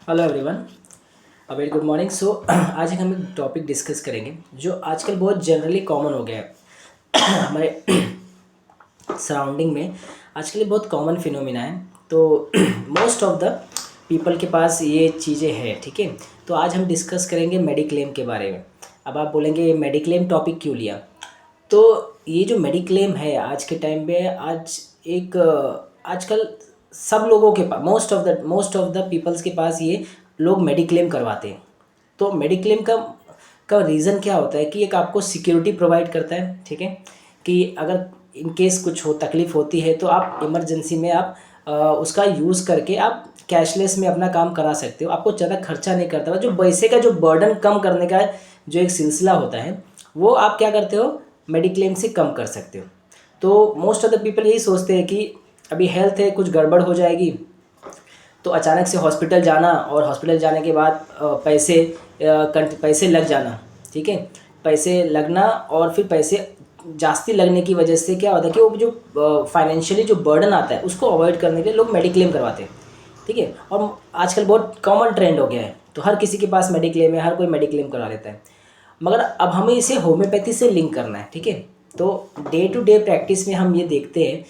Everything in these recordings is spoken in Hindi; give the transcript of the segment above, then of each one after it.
Hello everyone, a very good morning. आज हम एक टॉपिक डिस्कस करेंगे जो आजकल बहुत जनरली कॉमन हो गया है हमारे सराउंडिंग में। आजकल ये बहुत कॉमन फिनोमिना है। तो मोस्ट ऑफ द पीपल के पास ये चीज़ें हैं, ठीक है। तो आज हम डिस्कस करेंगे मेडिक्लेम के बारे में। अब आप बोलेंगे ये मेडिक्लेम टॉपिक क्यों लिया? तो ये जो मेडिक्लेम है आज के टाइम पे, आजकल सब लोगों के पास, मोस्ट ऑफ द पीपल्स के पास ये लोग मेडिक्लेम करवाते हैं। तो मेडिक्लेम का रीज़न क्या होता है कि एक आपको सिक्योरिटी प्रोवाइड करता है, ठीक है। कि अगर इन केस कुछ हो, तकलीफ़ होती है, तो आप इमरजेंसी में आप उसका यूज़ करके आप कैशलेस में अपना काम करा सकते हो। आपको ज़्यादा खर्चा नहीं करता। जो पैसे का जो बर्डन कम करने का जो एक सिलसिला होता है, वो आप क्या करते हो, मेडिक्लेम से कम कर सकते हो। तो मोस्ट ऑफ द पीपल यही सोचते हैं कि अभी हेल्थ है, कुछ गड़बड़ हो जाएगी तो अचानक से हॉस्पिटल जाना, और हॉस्पिटल जाने के बाद पैसे लग जाना, ठीक है। पैसे लगना, और फिर पैसे जास्ती लगने की वजह से क्या होता है कि वो जो फाइनेंशियली जो बर्डन आता है उसको अवॉइड करने के लिए लोग मेडिक्लेम करवाते हैं, ठीक है। और आजकल बहुत कॉमन ट्रेंड हो गया है, तो हर किसी के पास मेडिक्लेम है, हर कोई मेडिक्लेम करवा लेता है। मगर अब हमें इसे होम्योपैथी से लिंक करना है, ठीक है। तो डे टू डे प्रैक्टिस में हम ये देखते हैं,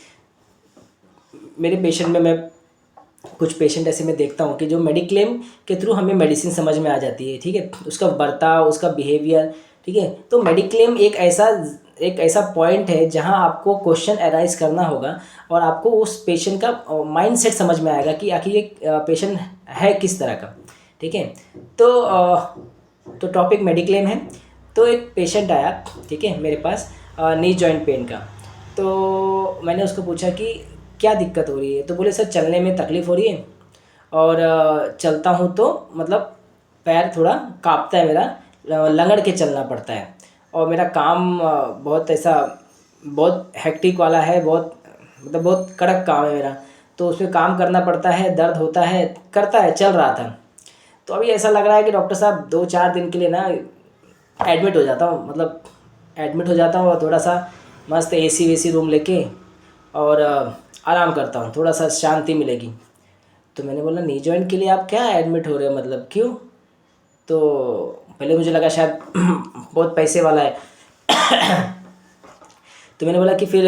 मेरे पेशेंट में मैं कुछ पेशेंट ऐसे मैं देखता हूँ कि जो मेडिक्लेम के थ्रू हमें मेडिसिन समझ में आ जाती है, ठीक है। उसका बर्ताव, उसका बिहेवियर, ठीक है। तो मेडिक्लेम एक ऐसा पॉइंट है जहाँ आपको क्वेश्चन अराइज करना होगा, और आपको उस पेशेंट का माइंड सेट समझ में आएगा कि आखिर ये पेशेंट है किस तरह का, ठीक है। तो टॉपिक मेडिक्लेम है। तो एक पेशेंट आया, ठीक है, मेरे पास नी जॉइंट पेन का। तो मैंने उसको पूछा कि क्या दिक्कत हो रही है? तो बोले सर चलने में तकलीफ़ हो रही है, और चलता हूँ तो मतलब पैर थोड़ा काँपता है मेरा, लंगड़ के चलना पड़ता है, और मेरा काम बहुत हेक्टिक वाला है, बहुत कड़क काम है मेरा, तो उसमें काम करना पड़ता है, दर्द होता है, करता है, चल रहा था। तो अभी ऐसा लग रहा है कि डॉक्टर साहब 2-4 दिन के लिए ना एडमिट हो जाता हूँ, मतलब एडमिट हो जाता हूँ, और थोड़ा सा मस्त एसी वेसी रूम लेके, और आराम करता हूँ, थोड़ा सा शांति मिलेगी। तो मैंने बोला नी जॉइंट के लिए आप क्या एडमिट हो रहे हो, मतलब क्यों? तो पहले मुझे लगा शायद बहुत पैसे वाला है। तो मैंने बोला कि फिर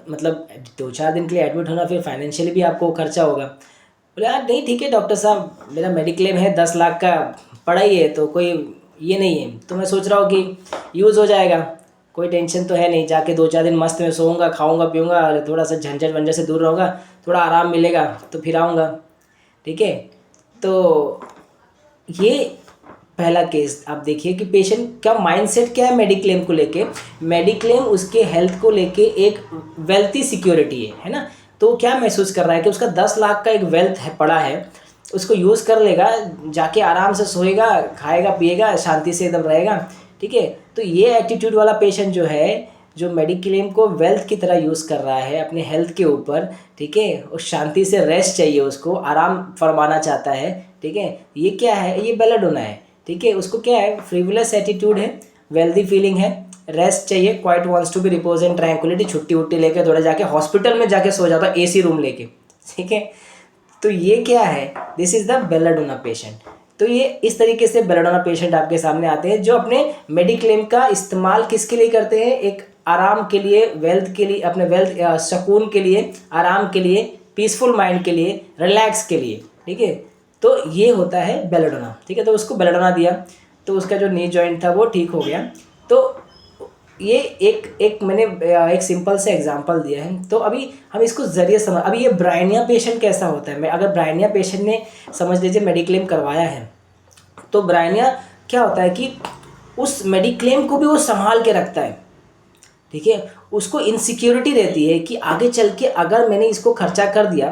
मतलब 2-4 दिन के लिए एडमिट होना, फिर फाइनेंशियली भी आपको खर्चा होगा। बोले यार नहीं, ठीक है डॉक्टर साहब, मेरा मेडिक्लेम है 10 लाख का पड़ा ही है, तो कोई ये नहीं है। तो मैं सोच रहा हूँ कि यूज़ हो जाएगा, कोई टेंशन तो है नहीं, जाके 2-4 दिन मस्त में सोऊंगा, खाऊंगा पीऊँगा, और थोड़ा सा झंझट वंझट से दूर रहूँगा, थोड़ा आराम मिलेगा, तो फिर आऊँगा, ठीक है। तो ये पहला केस आप देखिए कि पेशेंट का माइंडसेट क्या है मेडिक्लेम को लेके। मेडिक्लेम उसके हेल्थ को लेके एक वेल्थी सिक्योरिटी है ना। तो वो क्या महसूस कर रहा है कि उसका 10 लाख का एक वेल्थ है, पड़ा है, उसको यूज़ कर लेगा, जाके आराम से सोएगा, खाएगा पिएगा, शांति से एकदम रहेगा, ठीक है। तो ये एटीट्यूड वाला पेशेंट जो है, जो मेडिक्लेम को वेल्थ की तरह यूज़ कर रहा है अपने हेल्थ के ऊपर, ठीक है, और शांति से रेस्ट चाहिए, उसको आराम फरमाना चाहता है, ठीक है। ये क्या है, ये बेलाडोना है, ठीक है। उसको क्या है, फ्रिवलेस एटीट्यूड है, वेल्दी फीलिंग है, रेस्ट चाहिए, quite wants to be repose and tranquility, छुट्टी उट्टी लेके थोड़ा जाके हॉस्पिटल में जाके सो जाता, एसी रूम लेके, ठीक है। तो ये क्या है, this is the belladonna patient. तो ये इस तरीके से बेलाडोना पेशेंट आपके सामने आते हैं, जो अपने मेडिक्लेम का इस्तेमाल किसके लिए करते हैं, एक आराम के लिए, वेल्थ के लिए, अपने वेल्थ सुकून के लिए, आराम के लिए, पीसफुल माइंड के लिए, रिलैक्स के लिए, ठीक है। तो ये होता है बेलाडोना, ठीक है। तो उसको बेलाडोना दिया, तो उसका जो नी जॉइंट था वो ठीक हो गया। तो ये एक एक मैंने एक सिंपल से एग्जांपल दिया है। तो अभी हम इसको ज़रिए समझ, अभी ये ब्राइनिया पेशेंट कैसा होता है, मैं अगर ब्राइनिया पेशेंट ने समझ लीजिए मेडिक्लेम करवाया है, तो ब्राइनिया क्या होता है कि उस मेडिक्लेम को भी वो संभाल के रखता है, ठीक है। उसको इनसिक्योरिटी रहती है कि आगे चल के अगर मैंने इसको खर्चा कर दिया,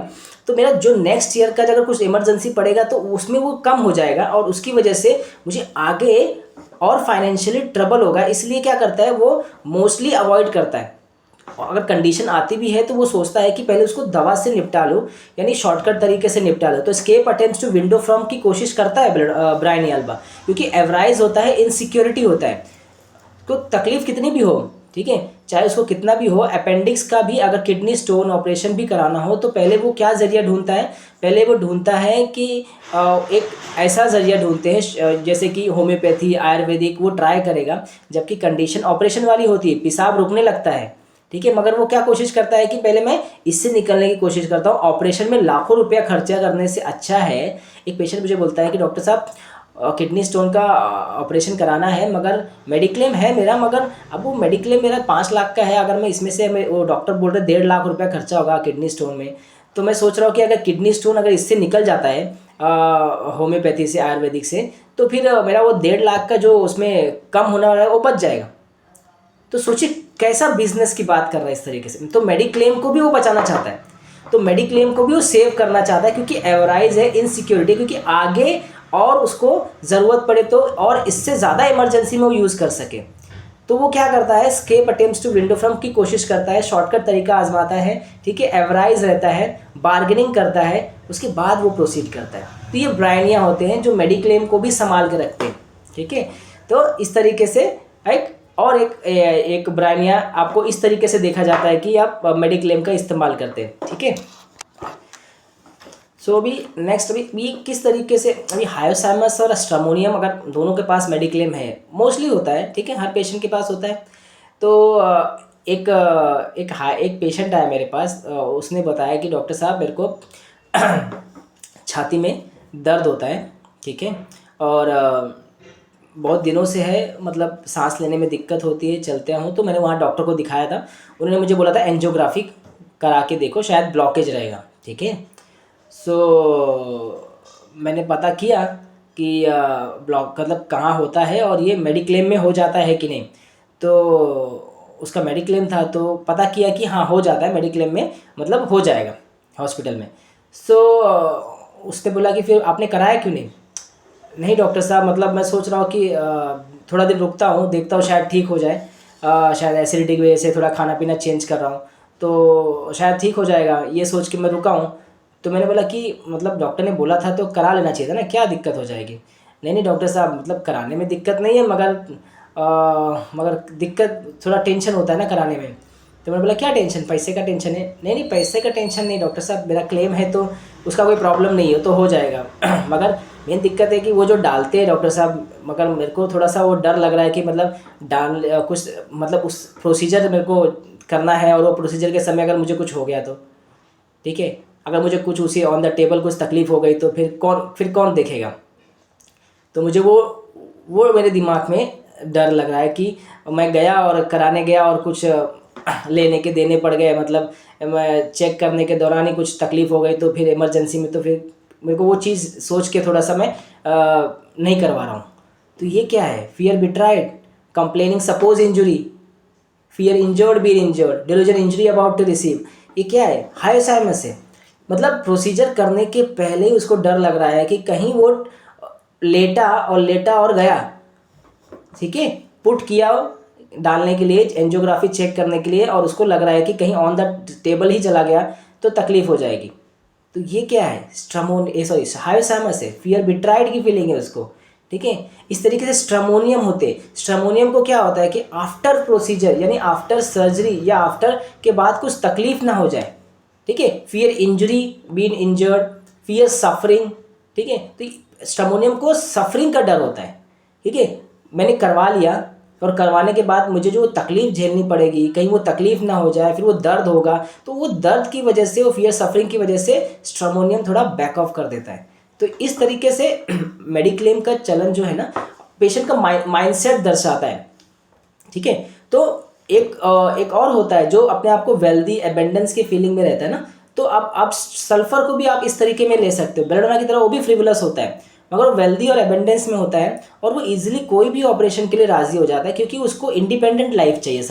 तो मेरा जो नेक्स्ट ईयर का अगर कुछ इमरजेंसी पड़ेगा तो उसमें वो कम हो जाएगा, और उसकी वजह से मुझे आगे और फाइनेंशियली ट्रबल होगा। इसलिए क्या करता है, वो मोस्टली अवॉइड करता है। और अगर कंडीशन आती भी है तो वो सोचता है कि पहले उसको दवा से निपटा लो, यानी शॉर्टकट तरीके से निपटा लो। तो escape attempts to window from की कोशिश करता है ब्रायन एल्बा, क्योंकि एवराइज होता है, इनसिक्योरिटी होता है। तो तकलीफ कितनी भी हो, ठीक है, चाहे उसको कितना भी हो, अपेंडिक्स का भी अगर किडनी स्टोन ऑपरेशन भी कराना हो तो पहले वो क्या ज़रिया ढूंढता है, पहले वो ढूंढता है कि एक ऐसा ज़रिया ढूंढते हैं जैसे कि होम्योपैथी, आयुर्वेदिक, वो ट्राई करेगा। जबकि कंडीशन ऑपरेशन वाली होती है, पेशाब रुकने लगता है, ठीक है, मगर वो क्या कोशिश करता है कि पहले मैं इससे निकलने की कोशिश करता हूँ। ऑपरेशन में लाखों रुपया खर्चा करने से अच्छा है। एक पेशेंट मुझे बोलता है कि डॉक्टर साहब किडनी स्टोन का ऑपरेशन कराना है, मगर मेडिक्लेम है मेरा, मगर अब वो मेडिक्लेम मेरा 5 लाख का है, अगर मैं इसमें से वो डॉक्टर बोल रहे 1.5 लाख रुपया खर्चा होगा किडनी स्टोन में। तो मैं सोच रहा हूँ कि अगर किडनी स्टोन अगर इससे निकल जाता है होम्योपैथी से, आयुर्वेदिक से, तो फिर मेरा वो 1.5 लाख का जो उसमें कम होने वाला है वो बच जाएगा। तो सोचिए कैसा बिजनेस की बात कर रहा है इस तरीके से। तो मेडिक्लेम को भी वो बचाना चाहता है, तो मेडिक्लेम को भी वो सेव करना चाहता है, क्योंकि एवराइज है इनसिक्योरिटी, क्योंकि आगे और उसको ज़रूरत पड़े तो और इससे ज़्यादा इमरजेंसी में वो यूज़ कर सके। तो वो क्या करता है, escape attempts to window from की कोशिश करता है, शॉर्टकट तरीका आजमाता है, ठीक है, एवराइज रहता है, बार्गेनिंग करता है, उसके बाद वो प्रोसीड करता है। तो ये ब्रायनिया होते हैं जो मेडिक्लेम को भी संभाल के रखते हैं, ठीक है। तो इस तरीके से एक ब्रायनिया आपको इस तरीके से देखा जाता है कि आप मेडिक्लेम का इस्तेमाल करते हैं, ठीक है। सो अभी नेक्स्ट अभी किस तरीके से, अभी हायोसाइमस और स्ट्रामोनियम अगर दोनों के पास मेडिक्लेम है, मोस्टली होता है, ठीक है, हर पेशेंट के पास होता है। तो एक पेशेंट आया मेरे पास, उसने बताया कि डॉक्टर साहब मेरे को छाती में दर्द होता है, ठीक है, और बहुत दिनों से है, मतलब सांस लेने में दिक्कत होती है, चलते हूँ। तो मैंने वहाँ डॉक्टर को दिखाया था, उन्होंने मुझे बोला था एंजियोग्राफी करा के देखो, शायद ब्लॉकेज रहेगा, ठीक है। सो मैंने पता किया कि ब्लॉक मतलब कहाँ होता है और ये मेडिक्लेम में हो जाता है कि नहीं। तो उसका मेडिक्लेम था, तो पता किया कि हाँ हो जाता है मेडिक्लेम में, मतलब हो जाएगा हॉस्पिटल में। सो उसने बोला कि फिर आपने कराया क्यों नहीं। नहीं डॉक्टर साहब, मतलब मैं सोच रहा हूँ कि थोड़ा दिन रुकता हूँ, देखता हूँ शायद ठीक हो जाए, शायद एसिडिटी की वजह से थोड़ा खाना पीना चेंज कर रहा हूँ तो शायद ठीक हो जाएगा, ये सोच के मैं रुका हूँ। तो मैंने बोला कि मतलब डॉक्टर ने बोला था तो करा लेना चाहिए था ना, क्या दिक्कत हो जाएगी। नहीं डॉक्टर साहब, मतलब कराने में दिक्कत नहीं है, मगर दिक्कत थोड़ा टेंशन होता है ना कराने में। तो मैंने बोला क्या टेंशन, पैसे का टेंशन है। नहीं पैसे का टेंशन नहीं डॉक्टर साहब, मेरा क्लेम है तो उसका कोई प्रॉब्लम नहीं है, तो हो जाएगा मगर मेन दिक्कत है कि वो जो डालते हैं डॉक्टर साहब, मगर मेरे को थोड़ा सा वो डर लग रहा है कि मतलब कुछ मतलब उस प्रोसीजर मेरे को करना है, और वो प्रोसीजर के समय अगर मुझे कुछ हो गया तो, ठीक है, अगर मुझे कुछ उसी ऑन द टेबल कुछ तकलीफ़ हो गई तो फिर कौन देखेगा। तो मुझे वो मेरे दिमाग में डर लग रहा है कि मैं गया और कराने गया और कुछ लेने के देने पड़ गए, मतलब मैं चेक करने के दौरान ही कुछ तकलीफ़ हो गई तो फिर इमरजेंसी में, तो फिर मेरे को वो चीज़ सोच के थोड़ा सा मैं नहीं करवा रहा हूँ। तो ये क्या है, fear betrayed, complaining suppose injury, fear injured बीर injured, delusion injury about to receive, ये क्या है, हायोसाइमस है। मतलब प्रोसीजर करने के पहले ही उसको डर लग रहा है कि कहीं वो लेटा और गया, ठीक है, पुट किया डालने के लिए, एंजियोग्राफी चेक करने के लिए, और उसको लग रहा है कि कहीं ऑन द टेबल ही चला गया तो तकलीफ़ हो जाएगी। तो ये क्या है, हायोसाइमस है, फियर बिट्राइड की फीलिंग है उसको, ठीक है। इस तरीके से स्ट्रामोनियम होते, स्ट्रामोनियम को क्या होता है कि आफ्टर प्रोसीजर यानी आफ्टर सर्जरी या आफ्टर के बाद कुछ तकलीफ ना हो जाए, ठीक है, fear injury, been injured, fear suffering, ठीक है। तो स्ट्रामोनियम को सफरिंग का डर होता है, ठीक है। मैंने करवा लिया और करवाने के बाद मुझे जो तकलीफ़ झेलनी पड़ेगी, कहीं वो तकलीफ़ ना हो जाए, फिर वो दर्द होगा, तो वो दर्द की वजह से, वो फियर सफरिंग की वजह से स्ट्रामोनियम थोड़ा बैक ऑफ कर देता है। तो इस तरीके से मेडिक्लेम का चलन जो है ना, पेशेंट का माइंडसेट दर्शाता है, ठीक है। तो एक और होता है जो अपने आप को वेल्दी एबेंडेंस की फीलिंग में रहता है ना, तो आप सल्फर को भी आप इस तरीके में ले सकते हो, बेलेडोना की तरह वो भी फ्रिवलस होता है, मगर वो वेल्दी और एबेंडेंस में होता है, और वो इजीली कोई भी ऑपरेशन के लिए राज़ी हो जाता है, क्योंकि उसको इंडिपेंडेंट लाइफ चाहिए।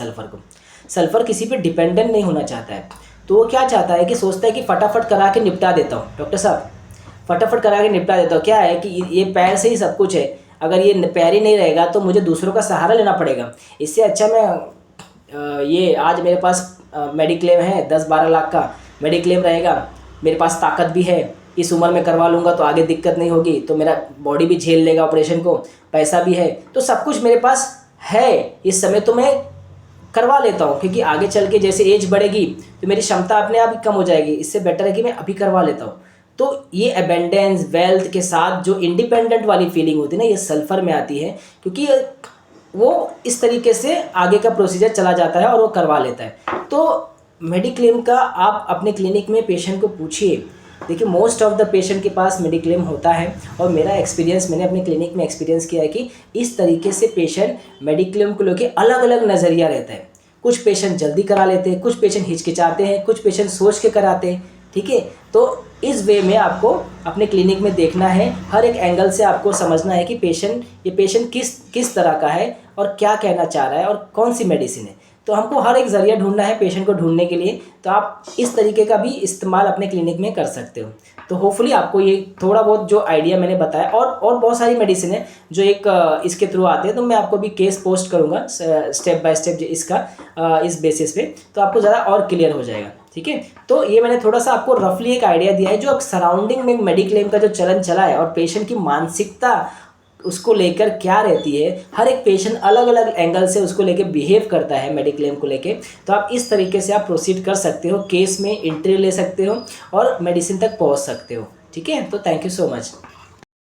सल्फर किसी पे डिपेंडेंट नहीं होना चाहता है। तो वो क्या चाहता है कि सोचता है कि फटाफट करा के निपटा देता हूँ डॉक्टर साहब, फटाफट करा के निपटा देता हूँ। क्या है कि ये पैर से ही सब कुछ है, अगर ये पैर ही नहीं रहेगा तो मुझे दूसरों का सहारा लेना पड़ेगा। इससे अच्छा मैं ये आज मेरे पास मेडिक्लेम है, 10-12 लाख का मेडिक्लेम रहेगा, मेरे पास ताकत भी है, इस उम्र में करवा लूँगा तो आगे दिक्कत नहीं होगी, तो मेरा बॉडी भी झेल लेगा ऑपरेशन को, पैसा भी है, तो सब कुछ मेरे पास है इस समय, तो मैं करवा लेता हूँ, क्योंकि आगे चल के जैसे एज बढ़ेगी तो मेरी क्षमता अपने आप ही कम हो जाएगी, इससे बेटर है कि मैं अभी करवा लेता हूँ। तो ये अबेंडेंस वेल्थ के साथ जो इंडिपेंडेंट वाली फीलिंग होती है ना, ये सल्फ़र में आती है, क्योंकि वो इस तरीके से आगे का प्रोसीजर चला जाता है और वो करवा लेता है। तो मेडिक्लेम का आप अपने क्लिनिक में पेशेंट को पूछिए। देखिए मोस्ट ऑफ द पेशेंट के पास मेडिक्लेम होता है, और मेरा एक्सपीरियंस, मैंने अपने क्लिनिक में एक्सपीरियंस किया है कि इस तरीके से पेशेंट मेडिक्लेम को लेकर अलग अलग नज़रिया रहता है। कुछ पेशेंट जल्दी करा लेते हैं, कुछ पेशेंट हिचकिचाते हैं, कुछ पेशेंट सोच के कराते हैं। ठीक है, तो इस वे में आपको अपने क्लिनिक में देखना है, हर एक एंगल से आपको समझना है कि ये पेशेंट किस तरह का है और क्या कहना चाह रहा है और कौन सी मेडिसिन है। तो हमको हर एक ज़रिया ढूंढना है पेशेंट को ढूंढने के लिए। तो आप इस तरीके का भी इस्तेमाल अपने क्लिनिक में कर सकते हो। तो होपफुली आपको ये थोड़ा बहुत जो आइडिया मैंने बताया, और बहुत सारी मेडिसिन है जो इसके थ्रू आते हैं, तो मैं आपको भी केस पोस्ट करूँगा स्टेप बाय स्टेप इसका इस बेसिस पे, तो आपको ज़रा और क्लियर हो जाएगा। ठीक है, तो ये मैंने थोड़ा सा आपको रफली एक आइडिया दिया है जो अब सराउंडिंग में मेडिक्लेम का जो चलन चला है और पेशेंट की मानसिकता उसको लेकर क्या रहती है। हर एक पेशेंट अलग अलग एंगल से उसको लेकर बिहेव करता है मेडिक्लेम को लेके। तो आप इस तरीके से आप प्रोसीड कर सकते हो, केस में एंट्री ले सकते हो और मेडिसिन तक पहुंच सकते हो। ठीक है, तो थैंक यू सो मच।